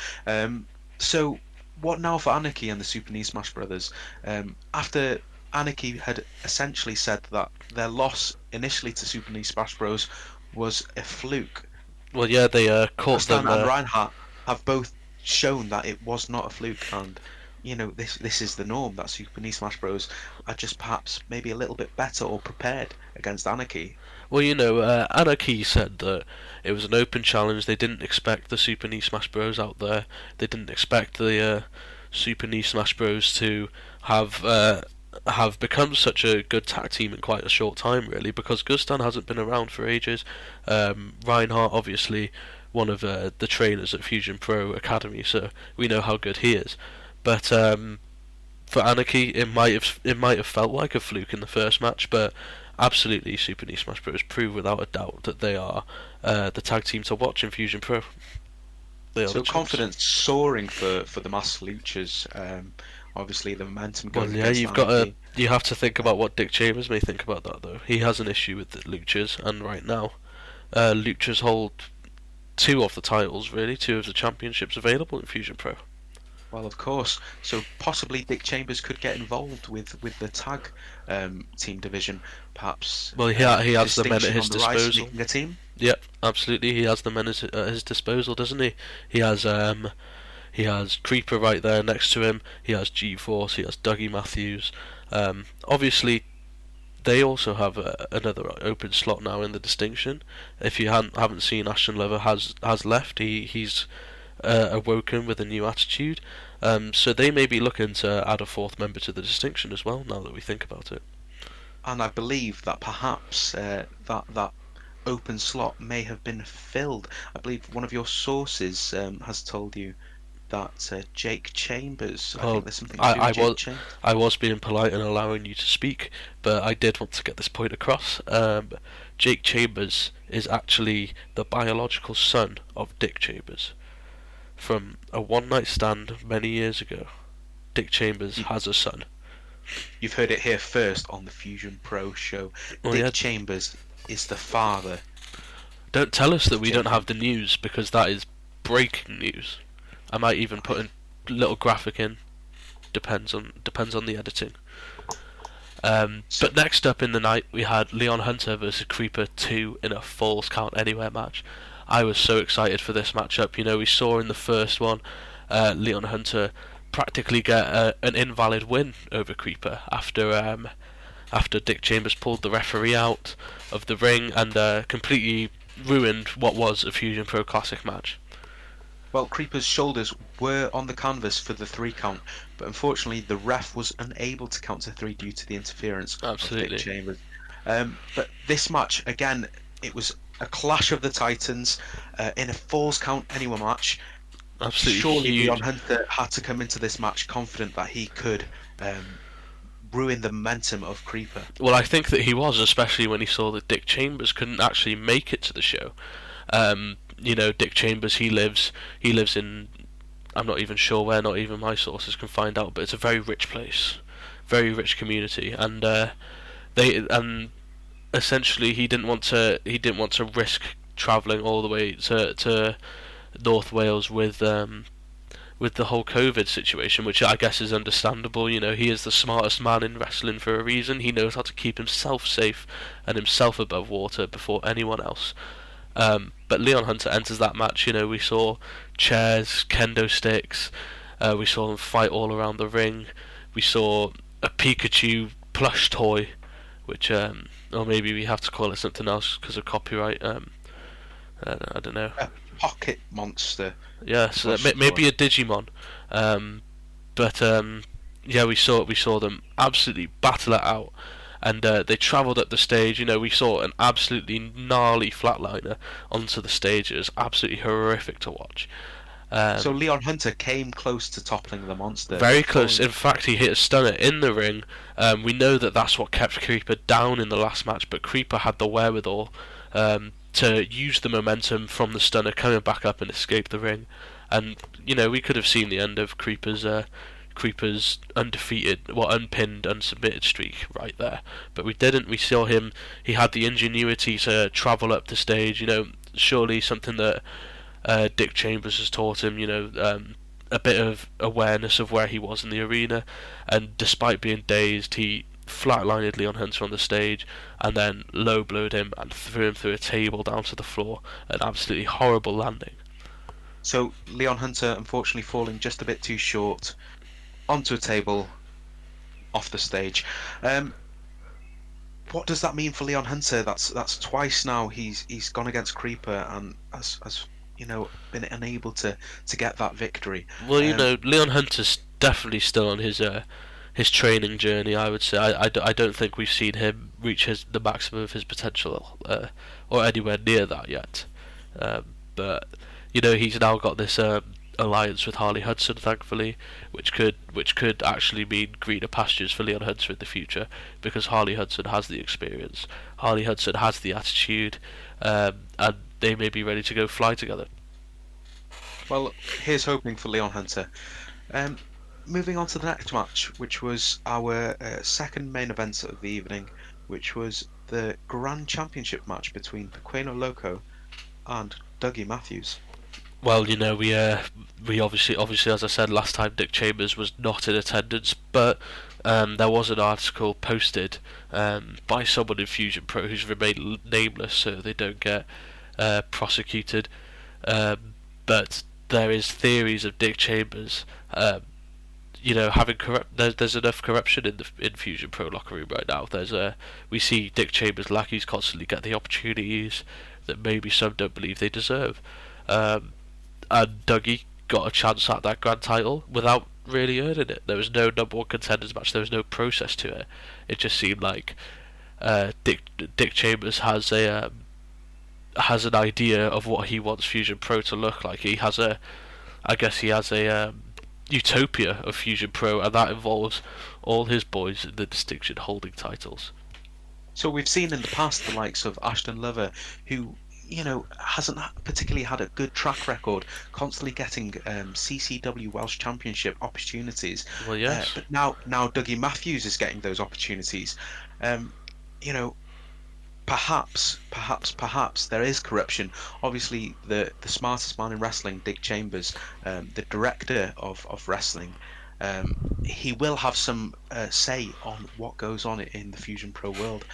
S1: So what now for Anarchy and the Super Knee Smash Brothers? After Anarchy had essentially said that their loss initially to Super Knee Smash Bros was a fluke,
S2: Well, yeah, they caught
S1: Stan
S2: them.
S1: and Reinhardt have both shown that it was not a fluke, and this is the norm, that Super Knee Smash Bros are just perhaps maybe a little bit better or prepared against Anarchy.
S2: Well, Anarchy said that it was an open challenge. They didn't expect the Super Knee Smash Bros out there. They didn't expect the Super Knee Smash Bros to have become such a good tag team in quite a short time, really, because Gustan hasn't been around for ages. Reinhardt, obviously, one of the trainers at Fusion Pro Academy, so we know how good he is. But for Anarky, it might have felt like a fluke in the first match, but absolutely, Super New Smash Bros. Prove without a doubt that they are the tag team to watch in Fusion Pro. They are the
S1: So
S2: champs.
S1: confidence soaring for the Mass Luchas. Obviously, the momentum
S2: Well,
S1: going
S2: yeah,
S1: against
S2: you have to think about what Dick Chambers may think about that, though. He has an issue with the Luchas, and right now, Luchas hold two of the titles, really, two of the championships available in Fusion Pro.
S1: Well, of course. So possibly Dick Chambers could get involved with the tag team division, perhaps.
S2: Well, he has the men at
S1: Distinction
S2: his
S1: on the rise,
S2: disposal.
S1: making a team.
S2: Yep, absolutely. He has the men at his disposal, doesn't he? He has Creeper right there next to him. He has G-Force. He has Dougie Matthews. Obviously, they also have another open slot now in the distinction. If you haven't seen, Ashton Lover has left. He's awoken with a new attitude. So they may be looking to add a fourth member to the distinction as well. Now that we think about it.
S1: And I believe that perhaps that open slot may have been filled. I believe one of your sources has told you that Jake Chambers. I think there's something to do with Jake Chambers.
S2: I was being polite and allowing you to speak, but I did want to get this point across. Jake Chambers is actually the biological son of Dick Chambers. From a one-night stand many years ago, Dick Chambers has a son.
S1: You've heard it here first on the Fusion Pro show. Dick Chambers is the father.
S2: Don't tell us that we don't have the news, because that is breaking news. I might even put a little graphic in. Depends on the editing. But next up in the night, we had Leon Hunter versus Creeper 2 in a Falls Count Anywhere match. I was so excited for this matchup. You know, we saw in the first one, Leon Hunter practically get an invalid win over Creeper after Dick Chambers pulled the referee out of the ring and completely ruined what was a Fusion Pro Classic match.
S1: Well, Creeper's shoulders were on the canvas for the 3 count, but unfortunately the ref was unable to count to 3 due to the interference of Dick Chambers. But this match, again, it was a clash of the Titans in a Falls Count Anywhere match.
S2: Absolutely
S1: surely
S2: huge.
S1: Leon Hunter had to come into this match confident that he could ruin the momentum of Creeper.
S2: Well, I think that he was, especially when he saw that Dick Chambers couldn't actually make it to the show. You know, Dick Chambers, he lives in, I'm not even sure where, not even my sources can find out, but it's a very rich place, very rich community, and essentially he didn't want to risk travelling all the way to North Wales with the whole COVID situation, which I guess is understandable. You know, he is the smartest man in wrestling for a reason. He knows how to keep himself safe and himself above water before anyone else. But Leon Hunter enters that match. You know, we saw chairs, kendo sticks. We saw them fight all around the ring. We saw a Pikachu plush toy, which, or maybe we have to call it something else because of copyright. I don't know.
S1: A pocket monster.
S2: Yeah, so maybe a Digimon. But yeah, we saw them absolutely battle it out. And they travelled up the stage. You know, we saw an absolutely gnarly flatliner onto the stage. It was absolutely horrific to watch.
S1: So Leon Hunter came close to toppling the monster.
S2: Very close. In fact, he hit a stunner in the ring. We know that that's what kept Creeper down in the last match, but Creeper had the wherewithal to use the momentum from the stunner coming back up and escape the ring. And, you know, we could have seen the end of Creeper's undefeated, unpinned, unsubmitted streak right there. But we didn't. We saw him. He had the ingenuity to travel up the stage. You know, surely something that Dick Chambers has taught him. You know, a bit of awareness of where he was in the arena. And despite being dazed, he flatlined Leon Hunter on the stage and then low blowed him and threw him through a table down to the floor. An absolutely horrible landing.
S1: So Leon Hunter unfortunately falling just a bit too short onto a table, off the stage. What does that mean for Leon Hunter? That's twice now he's gone against Creeper and has you know been unable to get that victory.
S2: Well, you know, Leon Hunter's definitely still on his his training journey. I would say I don't think we've seen him reach the maximum of his potential, or anywhere near that yet. But he's now got this alliance with Harley Hudson, thankfully, which could actually mean greener pastures for Leon Hunter in the future, because Harley Hudson has the experience, Harley Hudson has the attitude, and they may be ready to go fly together.
S1: Well, here's hoping for Leon Hunter. Um, Moving on to the next match, which was our second main event of the evening, which was the Grand Championship match between Pequeno Loco and Dougie Matthews.
S2: Well, we obviously, as I said last time, Dick Chambers was not in attendance, but there was an article posted by someone in Fusion Pro who's remained nameless, so they don't get prosecuted. But there is theories of Dick Chambers, having There's enough corruption in Fusion Pro locker room right now. We see Dick Chambers lackeys constantly get the opportunities that maybe some don't believe they deserve. And Dougie got a chance at that grand title without really earning it. There was no number one contenders match. There was no process to it. It just seemed like Dick Chambers has an idea of what he wants Fusion Pro to look like. I guess he has a utopia of Fusion Pro, and that involves all his boys in the distinction holding titles.
S1: So we've seen in the past the likes of Ashton Lover, who hasn't particularly had a good track record, constantly getting CCW Welsh Championship opportunities.
S2: Well, yes.
S1: But now Dougie Matthews is getting those opportunities. You know, perhaps there is corruption. Obviously, the smartest man in wrestling, Dick Chambers, the director of wrestling, he will have some say on what goes on in the Fusion Pro world.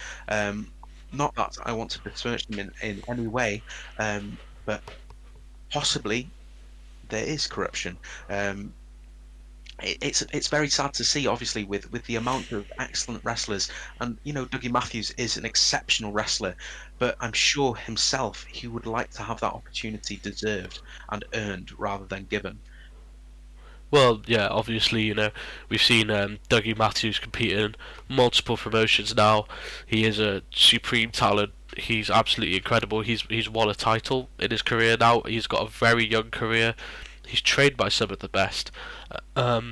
S1: Not that I want to besmirch him in any way, but possibly there is corruption. It's very sad to see, obviously, with the amount of excellent wrestlers, and Dougie Matthews is an exceptional wrestler, but I'm sure himself he would like to have that opportunity deserved and earned rather than given.
S2: Well, yeah, obviously, we've seen Dougie Matthews compete in multiple promotions now. He is a supreme talent. He's absolutely incredible. He's won a title in his career now. He's got a very young career. He's trained by some of the best. But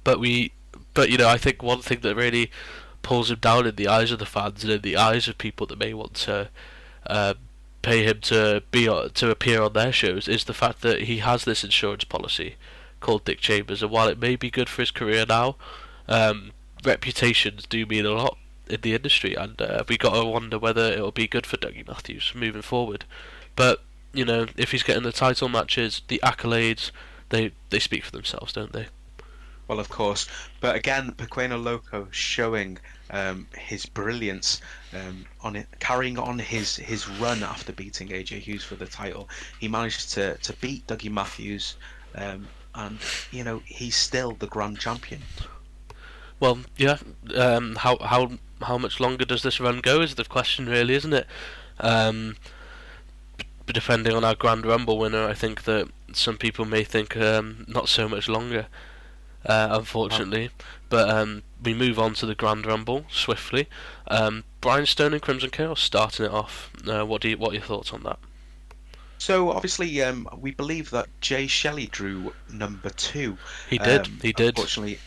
S2: I think one thing that really pulls him down in the eyes of the fans and in the eyes of people that may want to pay him to appear on their shows is the fact that he has this insurance policy called Dick Chambers, and while it may be good for his career now, reputations do mean a lot in the industry, and we got to wonder whether it'll be good for Dougie Matthews moving forward. But if he's getting the title matches, the accolades, they speak for themselves, don't they?
S1: Well, of course, but again, Pequeno Loco showing his brilliance on it, carrying on his run after beating AJ Hughes for the title. He managed to beat Dougie Matthews. And he's still the grand champion.
S2: Well, yeah. How much longer does this run go? Is the question, really, isn't it? Depending on our Grand Rumble winner, I think that some people may think not so much longer, unfortunately. But we move on to the Grand Rumble swiftly. Brian Stone and Crimson Chaos starting it off. What are your thoughts on that?
S1: So obviously, we believe that Jay Shelley drew number 2.
S2: He did.
S1: Unfortunately,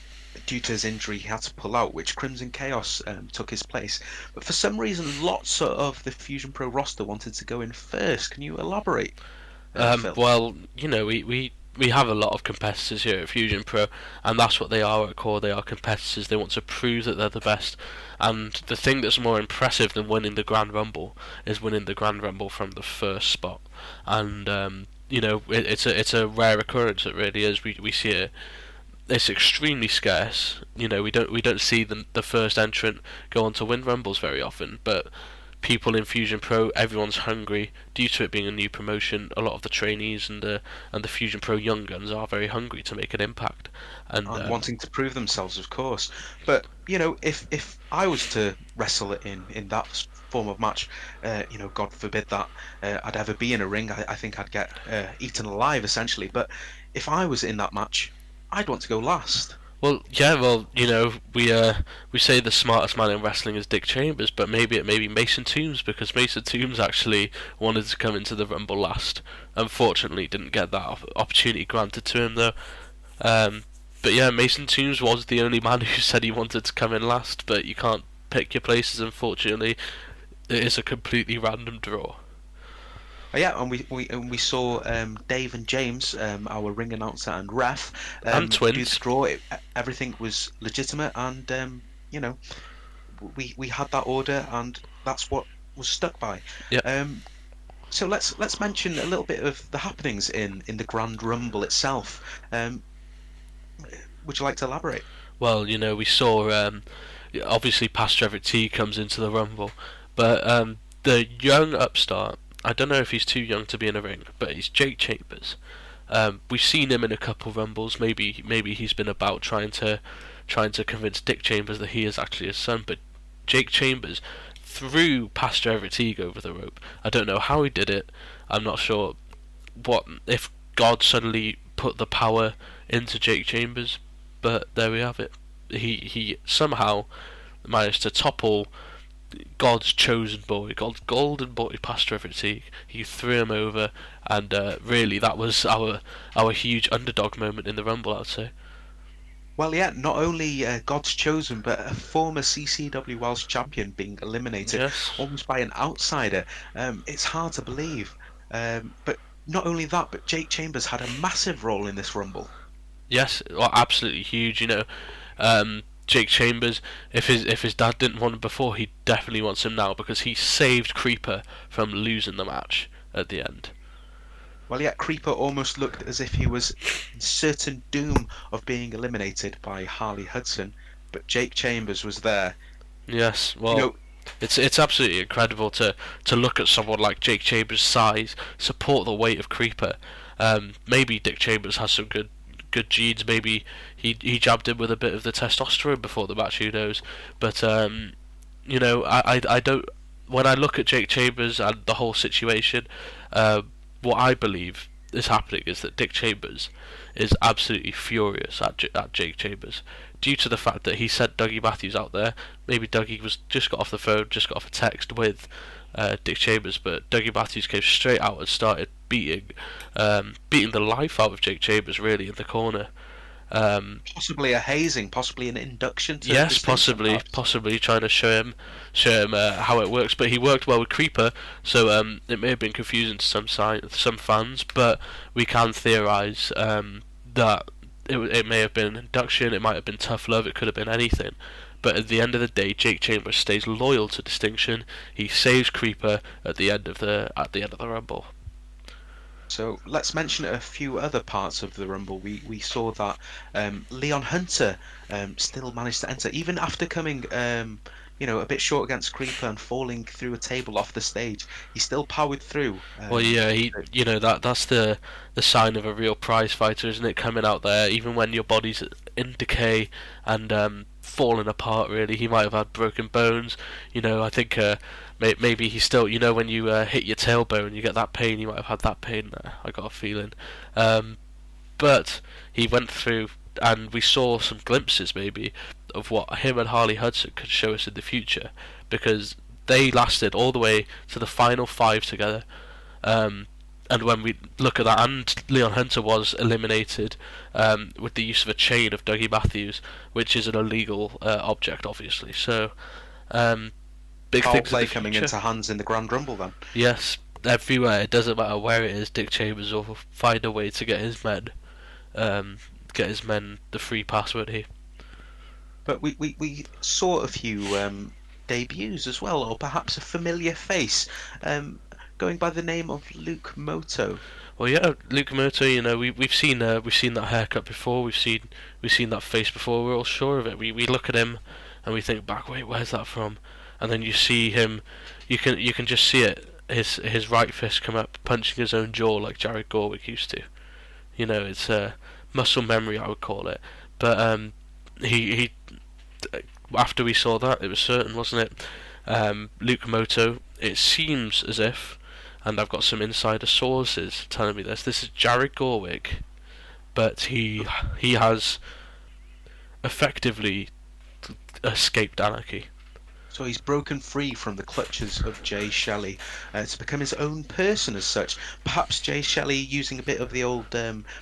S1: due to his injury, he had to pull out, which Crimson Chaos took his place. But for some reason, lots of the Fusion Pro roster wanted to go in first. Can you elaborate, Phil?
S2: Well, we have a lot of competitors here at Fusion Pro, and that's what they are at core. They are competitors. They want to prove that they're the best. And the thing that's more impressive than winning the Grand Rumble is winning the Grand Rumble from the first spot. And it's a rare occurrence. It really is. We see it. It's extremely scarce. We don't see the first entrant go on to win Rumbles very often, but people in Fusion Pro, everyone's hungry due to it being a new promotion. A lot of the trainees and the Fusion Pro young guns are very hungry to make an impact and
S1: wanting to prove themselves, of course. But if I was to wrestle in that form of match, God forbid that I'd ever be in a ring. I think I'd get eaten alive essentially. But if I was in that match, I'd want to go last.
S2: Well, yeah, well, we say the smartest man in wrestling is Dick Chambers, but maybe it may be Mason Toombs, because Mason Toombs actually wanted to come into the Rumble last. Unfortunately, didn't get that opportunity granted to him though. Um, but yeah, Mason Toombs was the only man who said he wanted to come in last, but you can't pick your places. Unfortunately, it is a completely random draw.
S1: Yeah, and we saw Dave and James, our ring announcer and ref,
S2: And
S1: do the
S2: twins.
S1: draw. Everything was legitimate, and you know, we had that order, and that's what was stuck by.
S2: Yep.
S1: Um, so let's mention a little bit of the happenings in the Grand Rumble itself. Would you like to elaborate?
S2: Well, we saw obviously Pastor Everett T comes into the Rumble, but the young upstart. I don't know if he's too young to be in a ring, but he's Jake Chambers. We've seen him in a couple Rumbles. Maybe he's been about trying to convince Dick Chambers that he is actually his son. But Jake Chambers threw Pastor Everett Teague over the rope. I don't know how he did it. I'm not sure what if God suddenly put the power into Jake Chambers, but there we have it. He somehow managed to topple God's chosen boy, God's golden boy, Pastor Everett Teague. He threw him over, and really that was our huge underdog moment in the Rumble, I'd say.
S1: Well, yeah, not only God's chosen, but a former CCW World Champion being eliminated
S2: Yes.
S1: almost by an outsider. It's hard to believe. But not only that, but Jake Chambers had a massive role in this Rumble.
S2: Yes, well, absolutely huge. Jake Chambers. If his dad didn't want him before, he definitely wants him now because he saved Creeper from losing the match at the end.
S1: Well, yeah, Creeper almost looked as if he was in certain doom of being eliminated by Harley Hudson, but Jake Chambers was there.
S2: Yes,
S1: You
S2: well,
S1: know,
S2: it's absolutely incredible to look at someone like Jake Chambers' size support the weight of Creeper. Maybe Dick Chambers has some good genes. Maybe he jabbed him with a bit of the testosterone before the match. Who knows? But I don't. When I look at Jake Chambers and the whole situation, what I believe is happening is that Dick Chambers is absolutely furious at Jake Chambers due to the fact that he sent Dougie Matthews out there. Maybe Dougie was just got off the phone, just got off a text with Dick Chambers, but Dougie Matthews came straight out and started beating the life out of Jake Chambers really in the corner.
S1: possibly a hazing, possibly an induction to
S2: Yes,
S1: distinction, perhaps.
S2: possibly trying to show him how it works. But he worked well with Creeper, so it may have been confusing to some fans. But we can theorise that it may have been an induction, it might have been tough love, it could have been anything. But at the end of the day, Jake Chambers stays loyal to distinction. He saves Creeper at the end of the Rumble.
S1: So let's mention a few other parts of the Rumble. We saw that Leon Hunter still managed to enter, even after coming a bit short against Creeper and falling through a table off the stage. He still powered through.
S2: Well, yeah, that's the sign of a real prize fighter, isn't it? Coming out there, even when your body's in decay and falling apart. Really, he might have had broken bones. I think maybe he still. When you hit your tailbone, you get that pain. He might have had that pain there. I got a feeling. But he went through, and we saw some glimpses maybe of what him and Harley Hudson could show us in the future, because they lasted all the way to the final five together. And when we look at that, and Leon Hunter was eliminated with the use of a chain of Dougie Matthews, which is an illegal object, obviously. So, big
S1: Foul
S2: things in
S1: play
S2: the
S1: coming
S2: future.
S1: into hands in the Grand Rumble then.
S2: Yes, everywhere. It doesn't matter where it is. Dick Chambers will find a way to get his men the free pass, won't he?
S1: But we saw a few debuts as well, or perhaps a familiar face, going by the name of Luke Moto.
S2: Well, yeah, Luke Moto. We've seen that haircut before. We've seen that face before. We're all sure of it. We look at him and we think back. Wait, where's that from? And then you see him. You can just see it. His right fist come up, punching his own jaw like Jared Gorwick used to. It's muscle memory, I would call it. But he after we saw that, it was certain, wasn't it? Luke Moto. It seems as if, and I've got some insider sources telling me this. This is Jared Gorwick, but he has effectively escaped Anarky.
S1: So he's broken free from the clutches of Jay Shelley to become his own person as such. Perhaps Jay Shelley using a bit of the old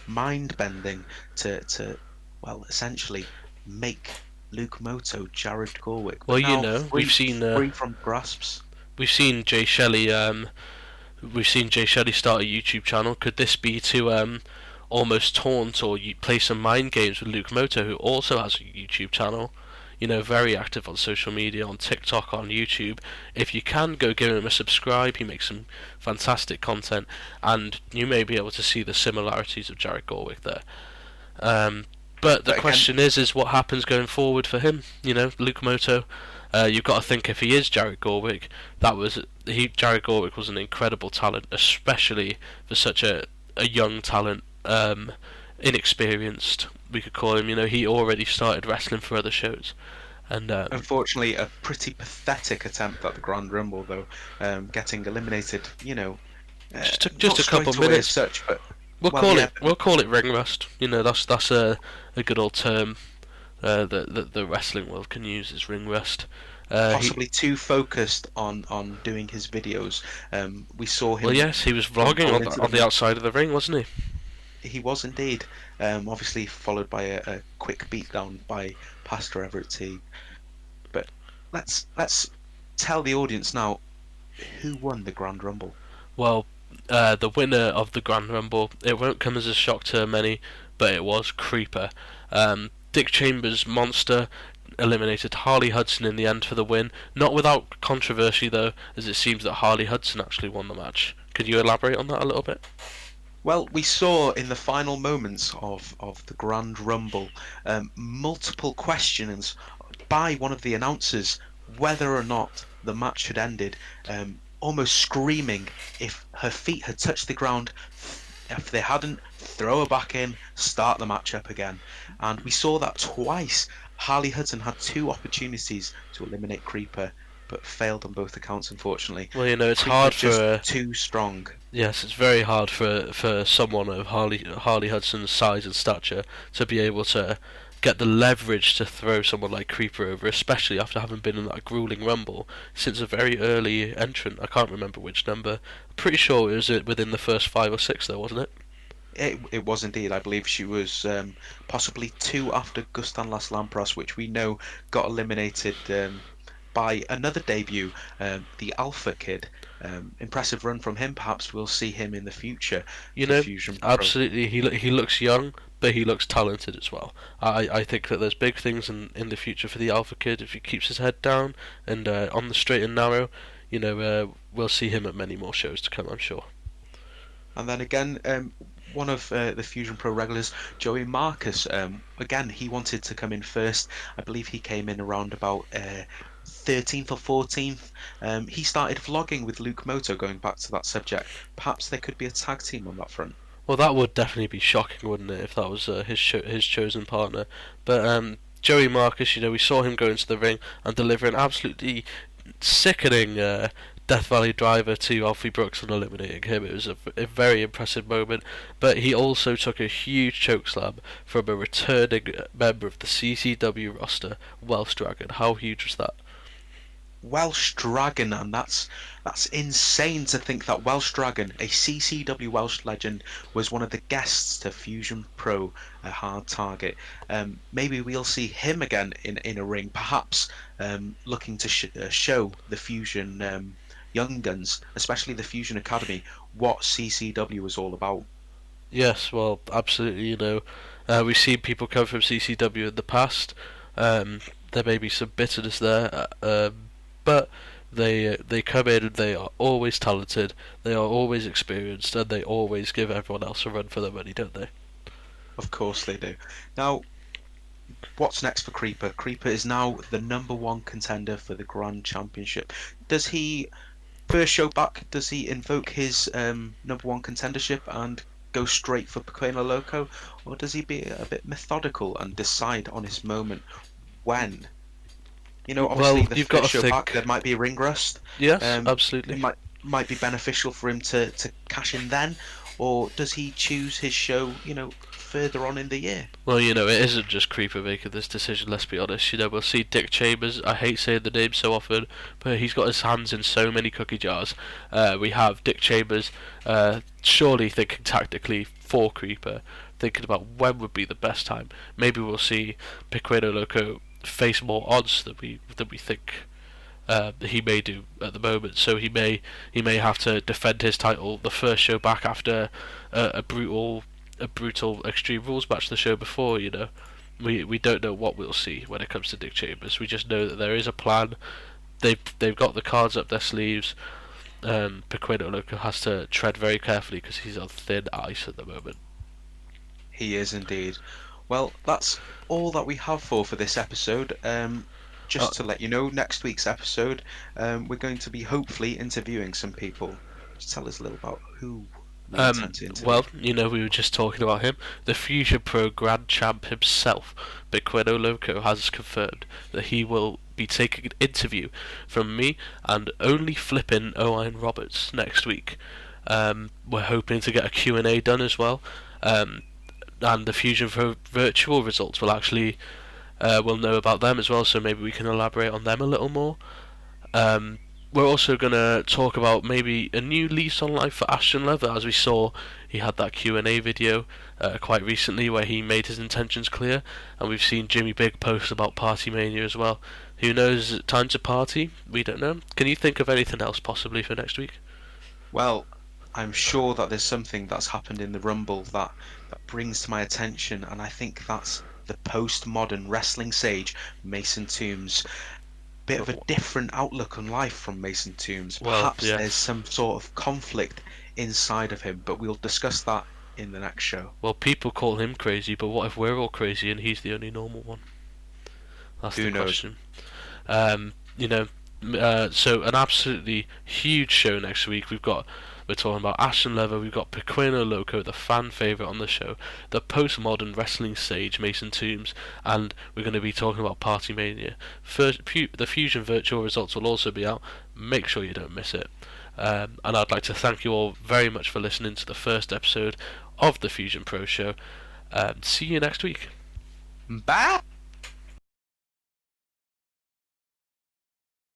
S1: mind bending to, well, essentially make Luke Moto Jared Gorwick,
S2: Well,
S1: but
S2: you
S1: now
S2: know,
S1: free from grasps.
S2: we've seen Jay Shelley start a YouTube channel. Could this be to almost taunt or play some mind games with Luke Moto, who also has a YouTube channel? You know, very active on social media, on TikTok, on YouTube. If you can, go give him a subscribe. He makes some fantastic content, and you may be able to see the similarities of Jared Gorwick there. But the
S1: But again,
S2: question is what happens going forward for him? You know, Luke Moto. You've got to think if he is Jared Gorwick, Jared Gorwick was an incredible talent, especially for such a young talent, inexperienced. We could call him. You know, he already started wrestling for other shows, and
S1: unfortunately, a pretty pathetic attempt at the Grand Rumble, though, getting eliminated.
S2: just
S1: not
S2: a couple
S1: straight away as
S2: minutes.
S1: such, but
S2: We'll
S1: well,
S2: call
S1: yeah,
S2: it ring rust. You know, that's a good old term that the wrestling world can use is ring rust.
S1: possibly too focused on doing his videos. We saw him.
S2: Well, yes, he was
S1: go
S2: vlogging
S1: into
S2: on the outside of the ring, wasn't he?
S1: He was indeed. Obviously followed by a quick beatdown by Pastor Everett T. But let's tell the audience now who won the Grand Rumble.
S2: Well, the winner of the Grand Rumble, it won't come as a shock to many, but it was Creeper. Dick Chambers' monster eliminated Harley Hudson in the end for the win. Not without controversy, though, as it seems that Harley Hudson actually won the match. Could you elaborate on that a little bit?
S1: Well, we saw in the final moments of the Grand Rumble multiple questions by one of the announcers whether or not the match had ended, almost screaming if her feet had touched the ground. If they hadn't, throw her back in, start the match up again. And we saw that twice. Harley Hudson had two opportunities to eliminate Creeper, but failed on both accounts, unfortunately.
S2: Well, you know, it's
S1: Creeper
S2: hard
S1: just
S2: for
S1: too strong.
S2: yes, it's very hard for someone of Harley Hudson's size and stature to be able to get the leverage to throw someone like Creeper over, especially after having been in that grueling rumble since a very early entrant. I can't remember which number. I'm pretty sure it was within the first 5 or 6, though, wasn't it?
S1: It was indeed. I believe she was possibly two after Gustan Las Lampros, which we know got eliminated by another debut, the Alpha Kid. Impressive run from him. Perhaps we'll see him in the future.
S2: You
S1: for
S2: know,
S1: Fusion Pro.
S2: absolutely. He looks young, but he looks talented as well. I think that there's big things in the future for the Alpha Kid if he keeps his head down and on the straight and narrow. You know, we'll see him at many more shows to come, I'm sure.
S1: And then again, one of the Fusion Pro regulars, Joey Marcus. Again, he wanted to come in first. I believe he came in around about 13th or 14th. He started vlogging with Luke Moto, going back to that subject. Perhaps there could be a tag team on that front.
S2: Well, that would definitely be shocking, wouldn't it, if that was his chosen partner? But Joey Marcus, you know, we saw him go into the ring and deliver an absolutely sickening Death Valley driver to Alfie Brooks and eliminating him. It was a very impressive moment, but he also took a huge chokeslam from a returning member of the CCW roster, Welsh Dragon. How huge was that?
S1: Welsh Dragon, and that's insane to think that Welsh Dragon, a CCW Welsh legend, was one of the guests to Fusion Pro, a hard target. Maybe we'll see him again in a ring, perhaps looking to show the Fusion young guns, especially the Fusion Academy, what CCW was all about.
S2: Yes, well, absolutely. You know, we've seen people come from CCW in the past. There may be some bitterness there, but they come in and they are always talented, they are always experienced, and they always give everyone else a run for their money, don't they?
S1: Of course they do. Now, what's next for Creeper? Creeper is now the #1 contender for the Grand Championship. Does he, first show back, does he invoke his #1 contendership and go straight for Pequeno Loco, or does he be a bit methodical and decide on his moment when? You know, obviously
S2: Well,
S1: the
S2: you've got
S1: first
S2: to
S1: show
S2: think.
S1: back there might be ring rust.
S2: Yes,
S1: It
S2: absolutely.
S1: might be beneficial for him to cash in then, or does he choose his show, further on in the year.
S2: Well, you know, it isn't just Creeper making this decision, let's be honest. You know, we'll see Dick Chambers, I hate saying the name so often, but he's got his hands in so many cookie jars. We have Dick Chambers surely thinking tactically for Creeper, thinking about when would be the best time. Maybe we'll see Pequeno Loco face more odds than we think he may do at the moment. So he may have to defend his title the first show back after a brutal Extreme Rules match the show before. You know, we don't know what we'll see when it comes to Dick Chambers. We just know that there is a plan. They've got the cards up their sleeves. Pequeno Loco has to tread very carefully because he's on thin ice at the moment.
S1: He is indeed. Well, that's all that we have for this episode. Just to let you know, next week's episode, we're going to be hopefully interviewing some people. Just tell us a little about who we intend to interview.
S2: Well, you know, we were just talking about him. The Fusion Pro Grand Champ himself, Pequeno Loco, has confirmed that he will be taking an interview from me and only flipping Owain Roberts next week. We're hoping to get a Q&A done as well. And the Fusion Pro virtual results will actually we'll know about them as well, so maybe we can elaborate on them a little more. We're also going to talk about maybe a new lease on life for Ashton Leather. As we saw, he had that Q&A video quite recently where he made his intentions clear, and we've seen Jimmy Big post about Party Mania as well. Who knows, is it time to party? We don't know. Can you think of anything else possibly for next week?
S1: Well, I'm sure that there's something that's happened in the Rumble that brings to my attention, and I think that's the postmodern wrestling sage, Mason Toombs. Bit of a different outlook on life from Mason Toombs. Perhaps there's some sort of conflict inside of him, but we'll discuss that in the next show.
S2: Well, people call him crazy, but what if we're all crazy and he's the only normal one? That's the question. You know, so an absolutely huge show next week. We're talking about Ashton Leather, we've got Pequeno Loco, the fan favourite on the show, the postmodern wrestling sage Mason Toombs, and we're going to be talking about Party Mania. The Fusion virtual results will also be out. Make sure you don't miss it. And I'd like to thank you all very much for listening to the first episode of the Fusion Pro Show. See you next week.
S1: Bye!